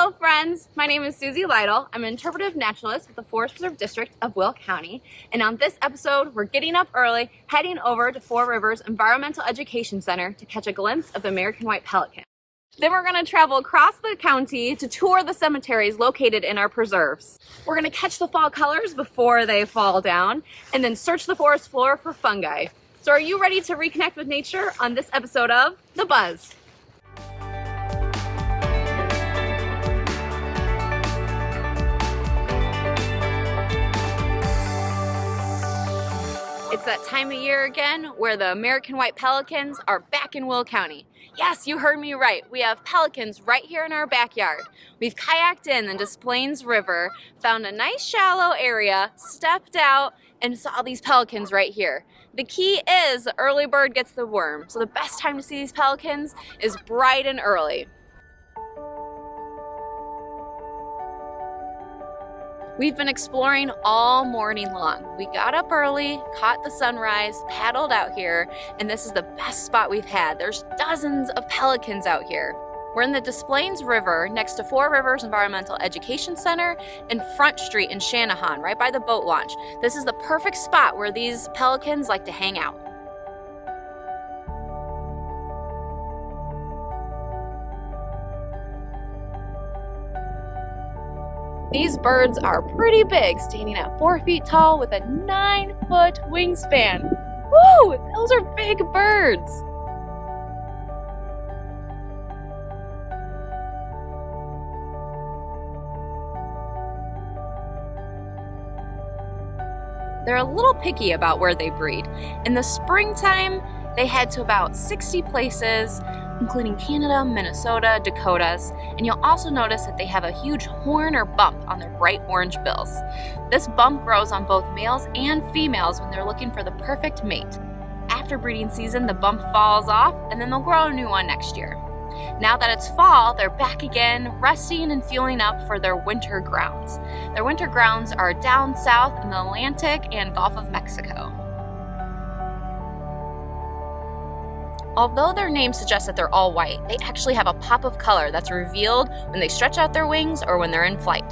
Hello friends, my name is Susie Lytle. I'm an interpretive naturalist with the Forest Preserve District of Will County. And on this episode, we're getting up early, heading over to Four Rivers Environmental Education Center to catch a glimpse of the American white pelican. Then we're going to travel across the county to tour the cemeteries located in our preserves. We're going to catch the fall colors before they fall down, and then search the forest floor for fungi. So are you ready to reconnect with nature on this episode of The Buzz? It's that time of year again where the American white pelicans are back in Will County. Yes, you heard me right. We have pelicans right here in our backyard. We've kayaked in the Des Plaines River, found a nice shallow area, stepped out, and saw these pelicans right here. The key is the early bird gets the worm. So the best time to see these pelicans is bright and early. We've been exploring all morning long. We got up early, caught the sunrise, paddled out here, and this is the best spot we've had. There's dozens of pelicans out here. We're in the Des Plaines River next to Four Rivers Environmental Education Center and Front Street in Channahon, right by the boat launch. This is the perfect spot where these pelicans like to hang out. These birds are pretty big, standing at 4 feet tall with a 9-foot wingspan. Woo! Those are big birds! They're a little picky about where they breed. In the springtime, they head to about 60 places, including Canada, Minnesota, Dakotas, and you'll also notice that they have a huge horn or bump on their bright orange bills. This bump grows on both males and females when they're looking for the perfect mate. After breeding season, the bump falls off, and then they'll grow a new one next year. Now that it's fall, they're back again, resting and fueling up for their winter grounds. Their winter grounds are down south in the Atlantic and Gulf of Mexico. Although their name suggests that they're all white, they actually have a pop of color that's revealed when they stretch out their wings or when they're in flight.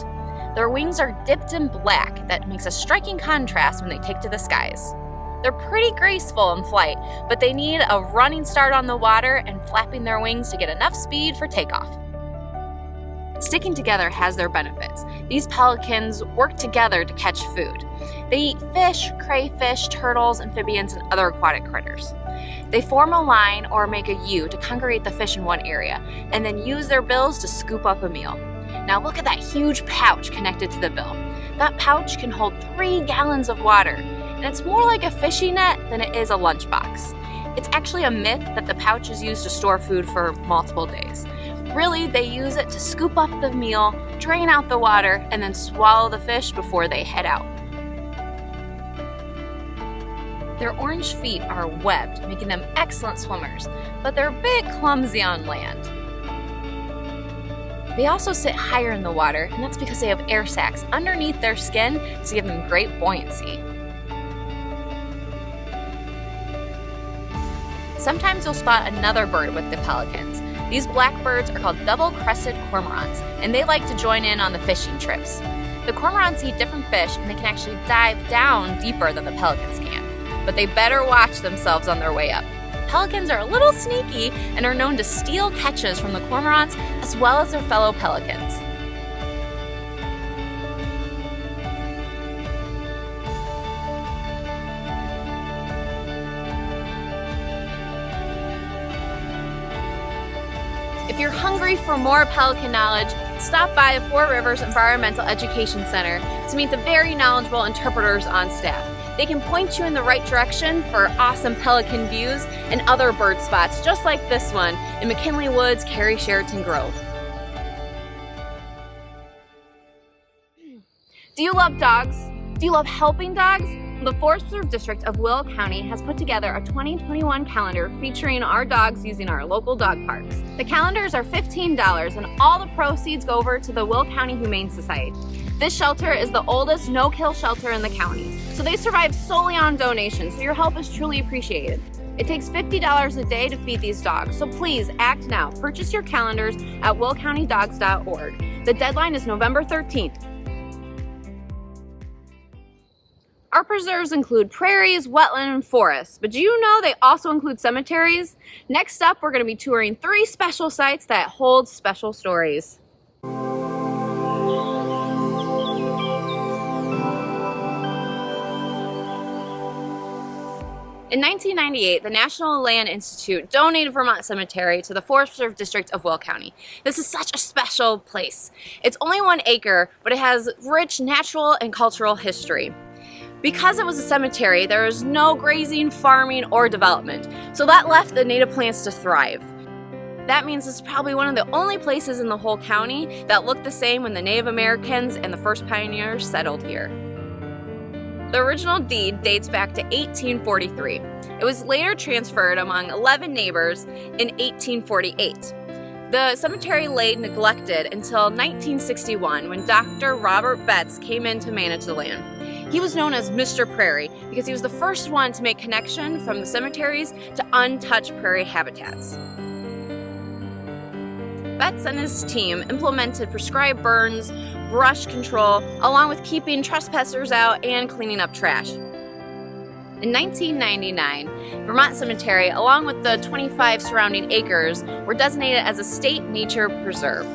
Their wings are dipped in black that makes a striking contrast when they take to the skies. They're pretty graceful in flight, but they need a running start on the water and flapping their wings to get enough speed for takeoff. Sticking together has their benefits. These pelicans work together to catch food. They eat fish, crayfish, turtles, amphibians, and other aquatic critters. They form a line or make a U to congregate the fish in one area, and then use their bills to scoop up a meal. Now look at that huge pouch connected to the bill. That pouch can hold 3 gallons of water, and it's more like a fishing net than it is a lunchbox. It's actually a myth that the pouch is used to store food for multiple days. Really, they use it to scoop up the meal, drain out the water, and then swallow the fish before they head out. Their orange feet are webbed, making them excellent swimmers, but they're a bit clumsy on land. They also sit higher in the water, and that's because they have air sacs underneath their skin to give them great buoyancy. Sometimes you'll spot another bird with the pelicans. These blackbirds are called double-crested cormorants, and they like to join in on the fishing trips. The cormorants eat different fish, and they can actually dive down deeper than the pelicans can. But they better watch themselves on their way up. Pelicans are a little sneaky and are known to steal catches from the cormorants as well as their fellow pelicans. If you're hungry for more pelican knowledge, stop by the Four Rivers Environmental Education Center to meet the very knowledgeable interpreters on staff. They can point you in the right direction for awesome pelican views and other bird spots just like this one in McKinley Woods, Cary Sheraton Grove. Do you love dogs? Do you love helping dogs? The Forest Preserve District of Will County has put together a 2021 calendar featuring our dogs using our local dog parks. The calendars are $15 and all the proceeds go over to the Will County Humane Society. This shelter is the oldest no-kill shelter in the county, so they survive solely on donations, so your help is truly appreciated. It takes $50 a day to feed these dogs, so please act now. Purchase your calendars at willcountydogs.org. The deadline is November 13th. Our preserves include prairies, wetland, and forests, but do you know they also include cemeteries? Next up, we're going to be touring 3 special sites that hold special stories. In 1998, the National Land Institute donated Vermont Cemetery to the Forest Preserve District of Will County. This is such a special place. It's only 1 acre, but it has rich natural and cultural history. Because it was a cemetery, there was no grazing, farming, or development, so that left the native plants to thrive. That means it's probably one of the only places in the whole county that looked the same when the Native Americans and the first pioneers settled here. The original deed dates back to 1843. It was later transferred among 11 neighbors in 1848. The cemetery lay neglected until 1961 when Dr. Robert Betts came in to manage the land. He was known as Mr. Prairie because he was the first one to make connection from the cemeteries to untouched prairie habitats. Betts and his team implemented prescribed burns, brush control, along with keeping trespassers out and cleaning up trash. In 1999, Vermont Cemetery, along with the 25 surrounding acres, were designated as a state nature preserve.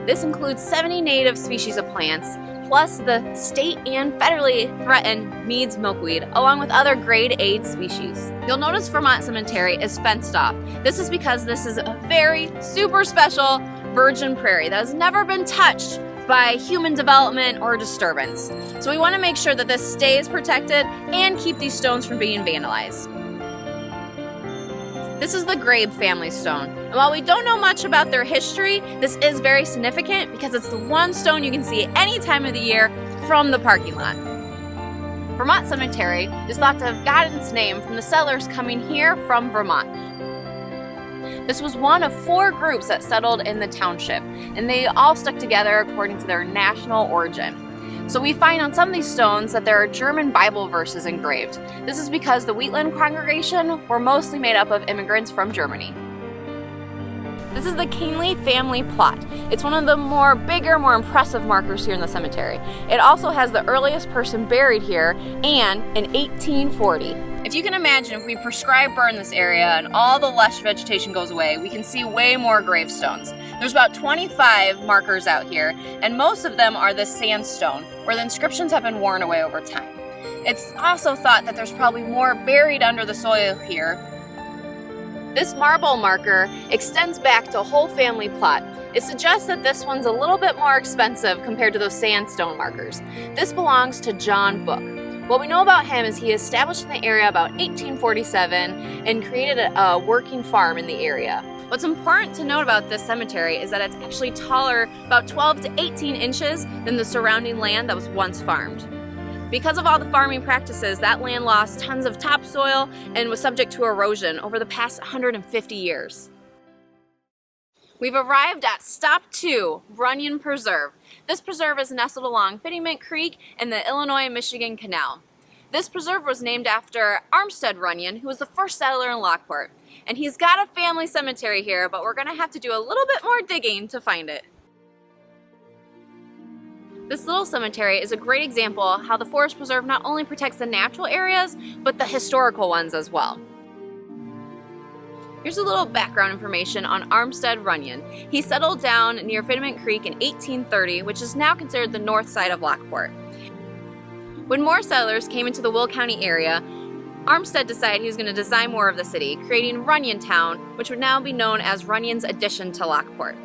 This includes 70 native species of plants, plus the state and federally threatened Mead's milkweed, along with other grade A species. You'll notice Vermont Cemetery is fenced off. This is because this is a very super special virgin prairie that has never been touched by human development or disturbance. So we want to make sure that this stays protected and keep these stones from being vandalized. This is the Grabe family stone, and while we don't know much about their history, this is very significant because it's the one stone you can see any time of the year from the parking lot. Vermont Cemetery is thought to have gotten its name from the settlers coming here from Vermont. This was one of 4 groups that settled in the township, and they all stuck together according to their national origin. So we find on some of these stones that there are German Bible verses engraved. This is because the Wheatland congregation were mostly made up of immigrants from Germany. This is the Kingsley family plot. It's one of the bigger, more impressive markers here in the cemetery. It also has the earliest person buried here, and in 1840. If you can imagine, if we prescribe burn this area and all the lush vegetation goes away, we can see way more gravestones. There's about 25 markers out here, and most of them are this sandstone, where the inscriptions have been worn away over time. It's also thought that there's probably more buried under the soil here. This marble marker extends back to a whole family plot. It suggests that this one's a little bit more expensive compared to those sandstone markers. This belongs to John Book. What we know about him is he established in the area about 1847 and created a working farm in the area. What's important to note about this cemetery is that it's actually taller, about 12 to 18 inches, than the surrounding land that was once farmed. Because of all the farming practices, that land lost tons of topsoil and was subject to erosion over the past 150 years. We've arrived at Stop 2, Brunion Preserve. This preserve is nestled along Fiddymint Creek and the Illinois-Michigan Canal. This preserve was named after Armstead Runyon, who was the first settler in Lockport. And he's got a family cemetery here, but we're going to have to do a little bit more digging to find it. This little cemetery is a great example of how the Forest Preserve not only protects the natural areas, but the historical ones as well. Here's a little background information on Armstead Runyon. He settled down near Fiddymint Creek in 1830, which is now considered the north side of Lockport. When more settlers came into the Will County area, Armstead decided he was going to design more of the city, creating Runyon Town, which would now be known as Runyon's addition to Lockport.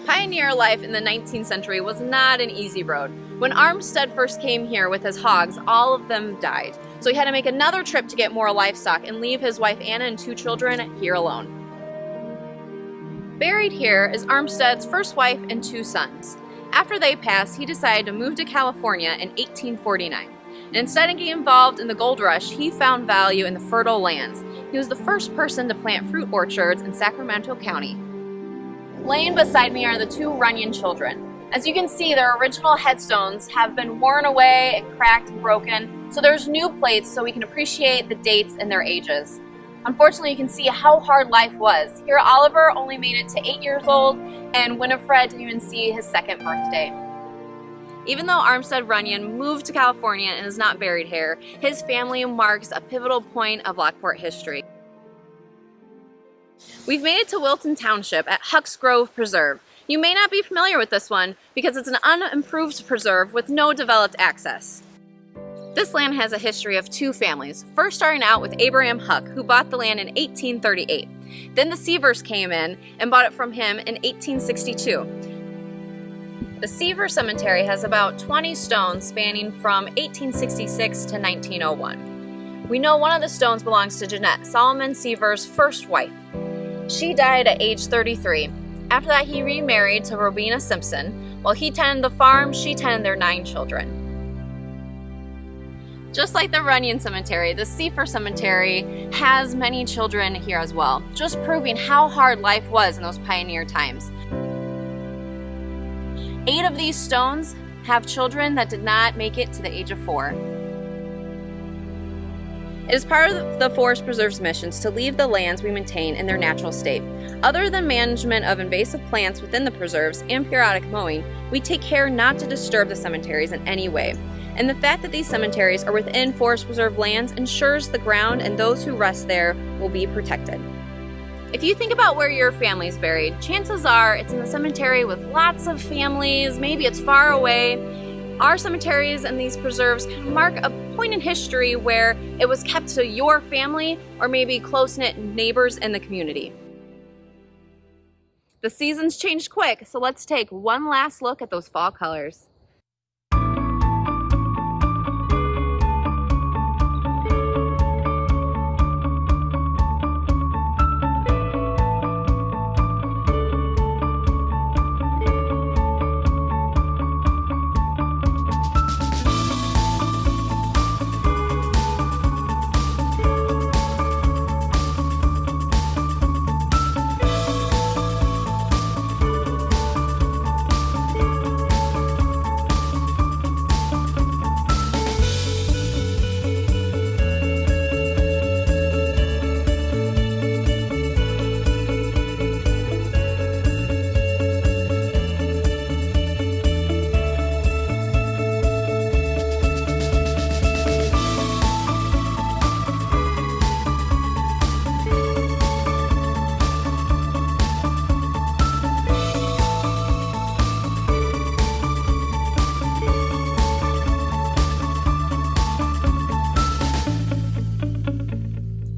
Pioneer life in the 19th century was not an easy road. When Armstead first came here with his hogs, all of them died. So he had to make another trip to get more livestock and leave his wife Anna and 2 children here alone. Buried here is Armstead's first wife and 2 sons. After they passed, he decided to move to California in 1849. And instead of getting involved in the gold rush, he found value in the fertile lands. He was the first person to plant fruit orchards in Sacramento County. Laying beside me are the 2 Runyon children. As you can see, their original headstones have been worn away and cracked and broken, so there's new plates so we can appreciate the dates and their ages. Unfortunately, you can see how hard life was. Here, Oliver only made it to 8 years old, and Winifred didn't even see his 2nd birthday. Even though Armstead Runyon moved to California and is not buried here, his family marks a pivotal point of Lockport history. We've made it to Wilton Township at Huck's Grove Preserve. You may not be familiar with this one because it's an unimproved preserve with no developed access. This land has a history of 2 families, first starting out with Abraham Huck, who bought the land in 1838. Then the Seavers came in and bought it from him in 1862. The Seaver Cemetery has about 20 stones spanning from 1866 to 1901. We know one of the stones belongs to Jeanette, Solomon Seaver's first wife. She died at age 33. After that, he remarried to Rowena Simpson. While he tended the farm, she tended their 9 children. Just like the Runyon Cemetery, the Seaver Cemetery has many children here as well, just proving how hard life was in those pioneer times. 8 of these stones have children that did not make it to the age of 4. It is part of the Forest Preserve's missions to leave the lands we maintain in their natural state. Other than management of invasive plants within the preserves and periodic mowing, we take care not to disturb the cemeteries in any way. And the fact that these cemeteries are within Forest Preserve lands ensures the ground and those who rest there will be protected. If you think about where your family is buried, chances are it's in a cemetery with lots of families, maybe it's far away. Our cemeteries and these preserves kind of mark a point in history where it was kept to your family or maybe close-knit neighbors in the community. The seasons changed quick, so let's take one last look at those fall colors.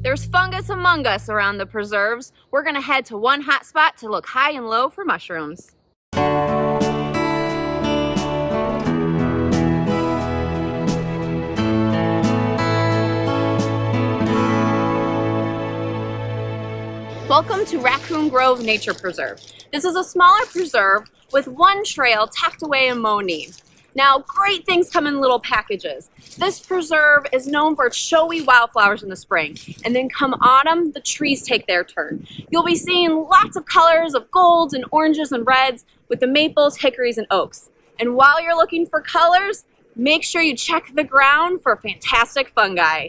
There's fungus among us around the preserves. We're gonna head to one hot spot to look high and low for mushrooms. Welcome to Raccoon Grove Nature Preserve. This is a smaller preserve with one trail tucked away in Monee. Now, great things come in little packages. This preserve is known for its showy wildflowers in the spring, and then come autumn, the trees take their turn. You'll be seeing lots of colors of golds and oranges and reds with the maples, hickories, and oaks. And while you're looking for colors, make sure you check the ground for fantastic fungi.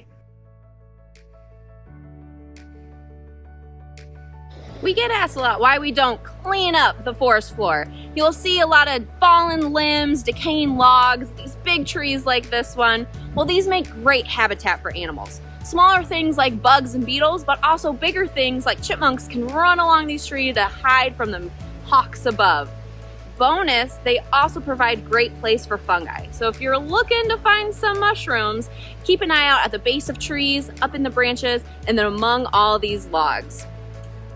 We get asked a lot why we don't clean up the forest floor. You'll see a lot of fallen limbs, decaying logs, these big trees like this one. Well, these make great habitat for animals. Smaller things like bugs and beetles, but also bigger things like chipmunks can run along these trees to hide from the hawks above. Bonus, they also provide great place for fungi. So if you're looking to find some mushrooms, keep an eye out at the base of trees, up in the branches, and then among all these logs.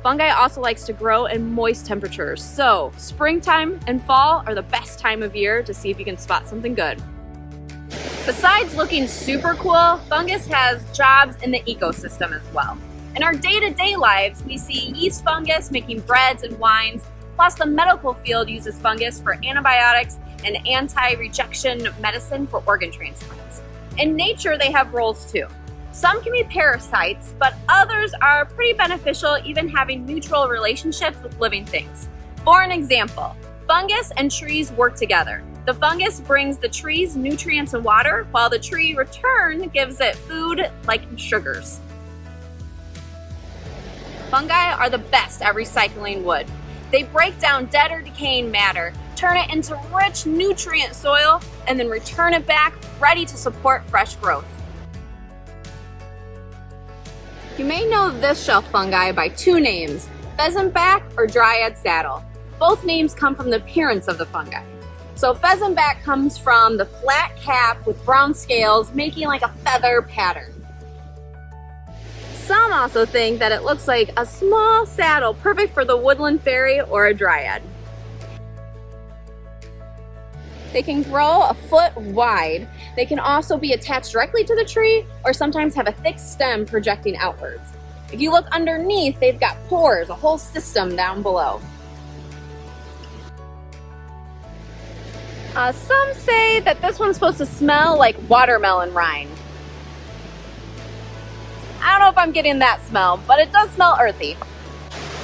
Fungi also likes to grow in moist temperatures, so springtime and fall are the best time of year to see if you can spot something good. Besides looking super cool, fungus has jobs in the ecosystem as well. In our day-to-day lives, we see yeast fungus making breads and wines, plus the medical field uses fungus for antibiotics and anti-rejection medicine for organ transplants. In nature, they have roles too. Some can be parasites, but others are pretty beneficial, even having mutual relationships with living things. For an example, fungus and trees work together. The fungus brings the trees nutrients and water, while the tree in return gives it food like sugars. Fungi are the best at recycling wood. They break down dead or decaying matter, turn it into rich nutrient soil, and then return it back ready to support fresh growth. You may know this shelf fungi by two names, pheasantback or dryad saddle. Both names come from the appearance of the fungi. So pheasantback comes from the flat cap with brown scales making like a feather pattern. Some also think that it looks like a small saddle, perfect for the woodland fairy or a dryad. They can grow a foot wide. They can also be attached directly to the tree or sometimes have a thick stem projecting outwards. If you look underneath, they've got pores, a whole system down below. Some say that this one's supposed to smell like watermelon rind. I don't know if I'm getting that smell, but it does smell earthy.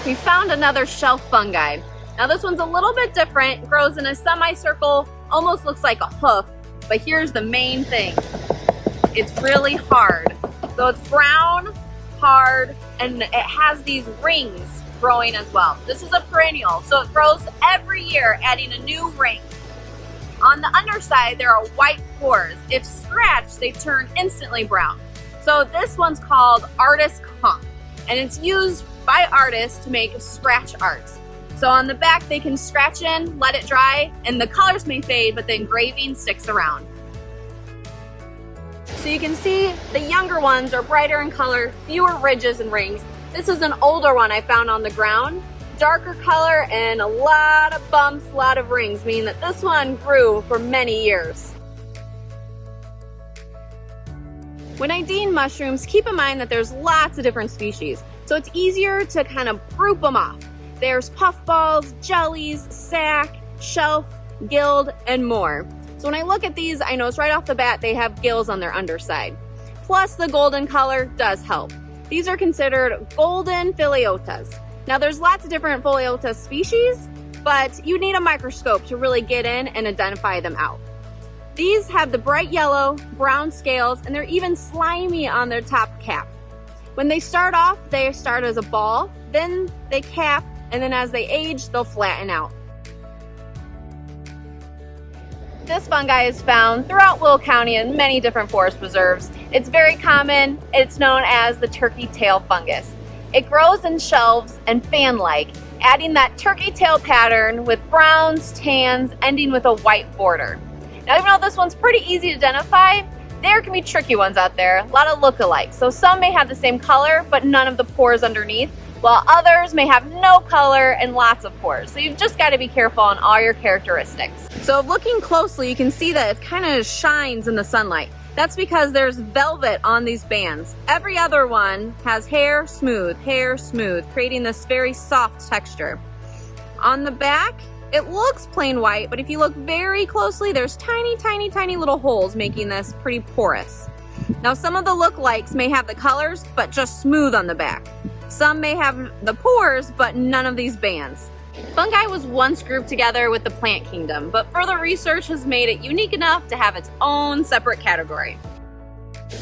We found another shelf fungi. Now this one's a little bit different, grows in a semicircle, almost looks like a hoof, but here's the main thing. It's really hard. So it's brown, hard, and it has these rings growing as well. This is a perennial, so it grows every year, adding a new ring. On the underside, there are white pores. If scratched, they turn instantly brown. So this one's called artist conch, and it's used by artists to make scratch art. So on the back, they can scratch in, let it dry, and the colors may fade, but the engraving sticks around. So you can see the younger ones are brighter in color, fewer ridges and rings. This is an older one I found on the ground. Darker color and a lot of bumps, a lot of rings, meaning that this one grew for many years. When IDing mushrooms, keep in mind that there's lots of different species, so it's easier to kind of group them off. There's puffballs, jellies, sack, shelf, gild, and more. So when I look at these, I notice right off the bat they have gills on their underside. Plus the golden color does help. These are considered golden Filiotas. Now there's lots of different Filiotas species, but you need a microscope to really get in and identify them out. These have the bright yellow, brown scales, and they're even slimy on their top cap. When they start off, they start as a ball, then they cap, and then as they age, they'll flatten out. This fungi is found throughout Will County in many different forest preserves. It's very common. It's known as the turkey tail fungus. It grows in shelves and fan-like, adding that turkey tail pattern with browns, tans, ending with a white border. Now, even though this one's pretty easy to identify, there can be tricky ones out there, a lot of lookalikes. So some may have the same color, but none of the pores underneath, while others may have no color and lots of pores. So you've just got to be careful on all your characteristics. So looking closely, you can see that it kind of shines in the sunlight. That's because there's velvet on these bands. Every other one has hair smooth, creating this very soft texture. On the back, it looks plain white, but if you look very closely, there's tiny little holes making this pretty porous. Now some of the lookalikes may have the colors, but just smooth on the back. Some may have the pores, but none of these bands. Fungi was once grouped together with the plant kingdom, but further research has made it unique enough to have its own separate category.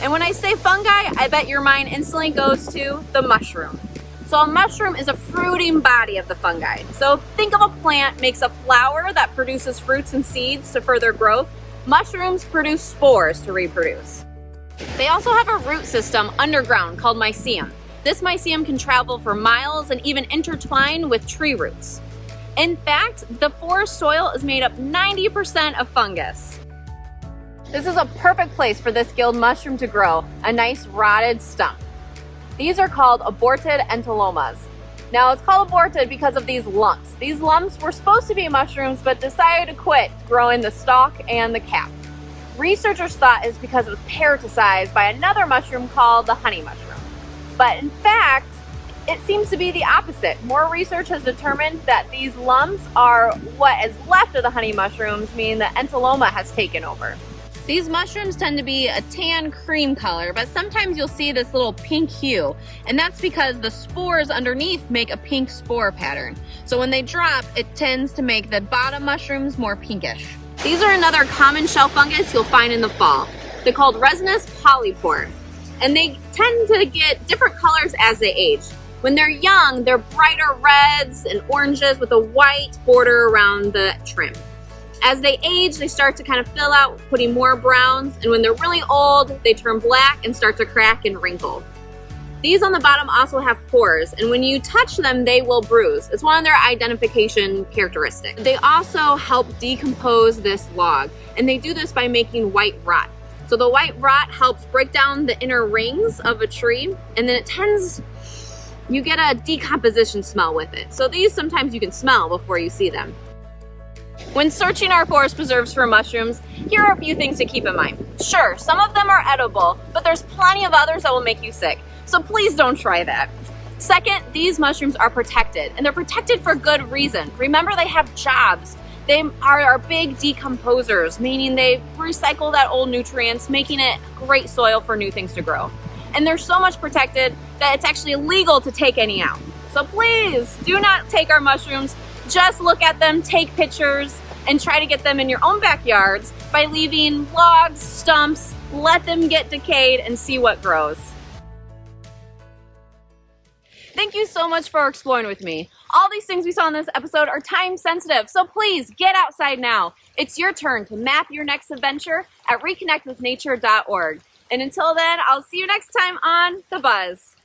And when I say fungi, I bet your mind instantly goes to the mushroom. So a mushroom is a fruiting body of the fungi. So think of a plant makes a flower that produces fruits and seeds to further growth. Mushrooms produce spores to reproduce. They also have a root system underground called mycelium. This mycelium can travel for miles and even intertwine with tree roots. In fact, the forest soil is made up 90% of fungus. This is a perfect place for this guild mushroom to grow, a nice rotted stump. These are called aborted entalomas. Now it's called aborted because of these lumps. These lumps were supposed to be mushrooms but decided to quit growing the stalk and the cap. Researchers thought it's because it was parasitized by another mushroom called the honey mushroom. But in fact, it seems to be the opposite. More research has determined that these lumps are what is left of the honey mushrooms, meaning the entaloma has taken over. These mushrooms tend to be a tan cream color, but sometimes you'll see this little pink hue, and that's because the spores underneath make a pink spore pattern. So when they drop, it tends to make the bottom mushrooms more pinkish. These are another common shelf fungus you'll find in the fall. They're called Resinous Polypore, and they tend to get different colors as they age. When they're young, they're brighter reds and oranges with a white border around the trim. As they age, they start to kind of fill out, putting more browns, and when they're really old, they turn black and start to crack and wrinkle. These on the bottom also have pores, and when you touch them, they will bruise. It's one of their identification characteristics. They also help decompose this log, and they do this by making white rot. So the white rot helps break down the inner rings of a tree, and then you get a decomposition smell with it. So these sometimes you can smell before you see them. When searching our forest preserves for mushrooms, here are a few things to keep in mind. Sure, some of them are edible, but there's plenty of others that will make you sick. So please don't try that. Second, these mushrooms are protected, and they're protected for good reason. Remember, they have jobs. They are our big decomposers, meaning they recycle that old nutrients, making it great soil for new things to grow. And they're so much protected that it's actually illegal to take any out. So please do not take our mushrooms. Just look at them, take pictures, and try to get them in your own backyards by leaving logs, stumps, let them get decayed and see what grows. Thank you so much for exploring with me. All these things we saw in this episode are time sensitive, so please get outside now. It's your turn to map your next adventure at reconnectwithnature.org. And until then, I'll see you next time on The Buzz.